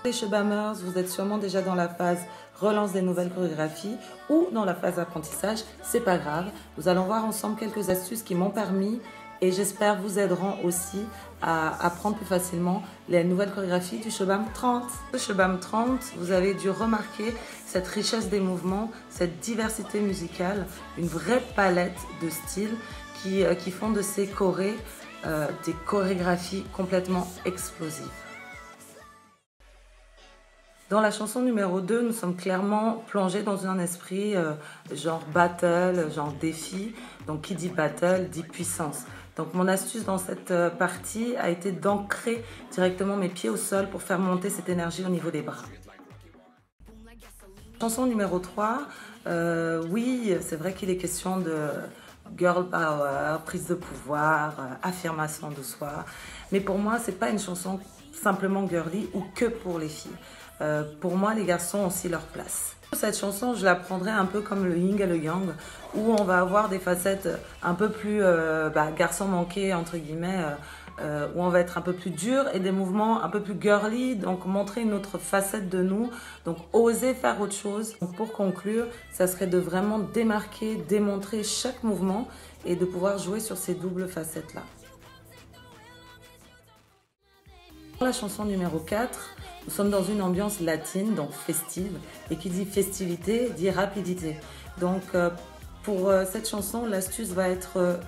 Les Shebammers, vous êtes sûrement déjà dans la phase relance des nouvelles chorégraphies ou dans la phase apprentissage, c'est pas grave. Nous allons voir ensemble quelques astuces qui m'ont permis et j'espère vous aideront aussi à apprendre plus facilement les nouvelles chorégraphies du Shebam 30. Le Shebam 30, vous avez dû remarquer cette richesse des mouvements, cette diversité musicale, une vraie palette de styles qui font de ces chorés des chorégraphies complètement explosives. Dans la chanson numéro 2, nous sommes clairement plongés dans un esprit genre battle, genre défi. Donc qui dit battle dit puissance. Donc mon astuce dans cette partie a été d'ancrer directement mes pieds au sol pour faire monter cette énergie au niveau des bras. Chanson numéro 3, oui, c'est vrai qu'il est question de girl power, prise de pouvoir, affirmation de soi. Mais pour moi, c'est pas une chanson simplement girly ou que pour les filles. Pour moi, les garçons ont aussi leur place. Cette chanson, je la prendrais un peu comme le yin et le yang, où on va avoir des facettes un peu plus garçon manqué, entre guillemets, où on va être un peu plus dur et des mouvements un peu plus girly, donc montrer une autre facette de nous, donc oser faire autre chose. Donc pour conclure, ça serait de vraiment démarquer, démontrer chaque mouvement et de pouvoir jouer sur ces doubles facettes-là. La chanson numéro 4, nous sommes dans une ambiance latine, donc festive, et qui dit festivité, dit rapidité. Donc pour cette chanson, l'astuce va être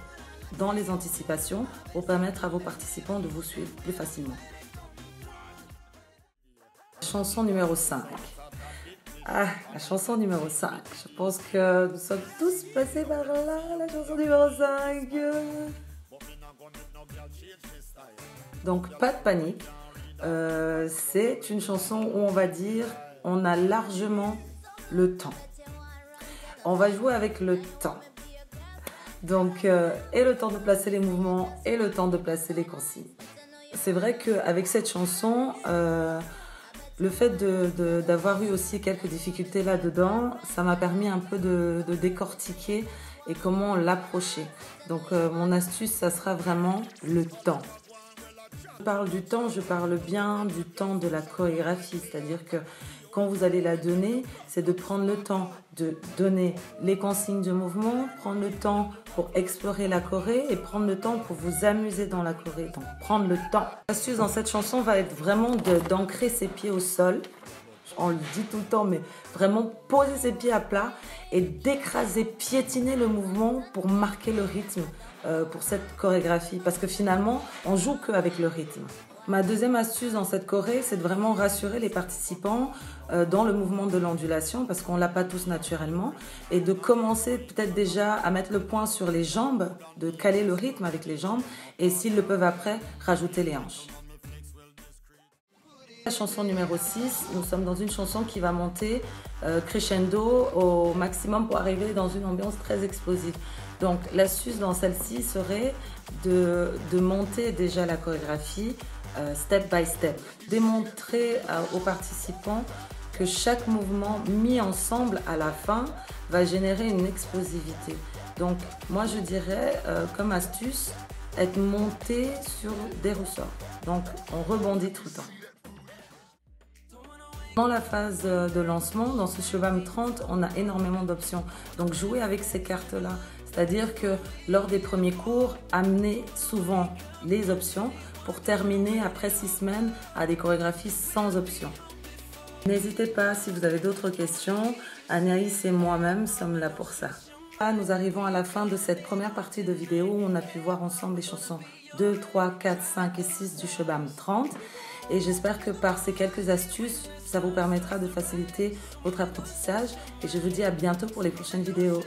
dans les anticipations pour permettre à vos participants de vous suivre plus facilement. Chanson numéro 5. Ah, la chanson numéro 5. Je pense que nous sommes tous passés par là, la chanson numéro 5. Donc pas de panique. C'est une chanson où on va dire on a largement le temps. On va jouer avec le temps. Donc, et le temps de placer les mouvements et le temps de placer les consignes. C'est vrai qu'avec cette chanson, le fait d'avoir eu aussi quelques difficultés là-dedans, ça m'a permis un peu de décortiquer et comment l'approcher. Donc, mon astuce, ça sera vraiment le temps. Je parle du temps, je parle bien du temps de la chorégraphie, c'est-à-dire que quand vous allez la donner, c'est de prendre le temps de donner les consignes de mouvement, prendre le temps pour explorer la choré et prendre le temps pour vous amuser dans la choré, donc prendre le temps. L'astuce dans cette chanson va être vraiment d'ancrer ses pieds au sol, on le dit tout le temps, mais vraiment poser ses pieds à plat et d'écraser, piétiner le mouvement pour marquer le rythme pour cette chorégraphie. Parce que finalement, on joue qu'avec le rythme. Ma deuxième astuce dans cette choré, c'est de vraiment rassurer les participants dans le mouvement de l'ondulation, parce qu'on ne l'a pas tous naturellement, et de commencer peut-être déjà à mettre le point sur les jambes, de caler le rythme avec les jambes, et s'ils le peuvent après, rajouter les hanches. La chanson numéro 6, nous sommes dans une chanson qui va monter crescendo au maximum pour arriver dans une ambiance très explosive. Donc l'astuce dans celle-ci serait de monter déjà la chorégraphie step by step. Démontrer aux participants que chaque mouvement mis ensemble à la fin va générer une explosivité. Donc moi je dirais comme astuce, être monté sur des ressorts. Donc on rebondit tout le temps. Dans la phase de lancement, dans ce Shebam 30, on a énormément d'options. Donc jouez avec ces cartes-là. C'est-à-dire que lors des premiers cours, amenez souvent les options pour terminer après 6 semaines à des chorégraphies sans options. N'hésitez pas, si vous avez d'autres questions, Anaïs et moi-même sommes là pour ça. Là, nous arrivons à la fin de cette première partie de vidéo où on a pu voir ensemble les chansons 2, 3, 4, 5 et 6 du Shebam 30. Et j'espère que par ces quelques astuces, ça vous permettra de faciliter votre apprentissage. Et je vous dis à bientôt pour les prochaines vidéos.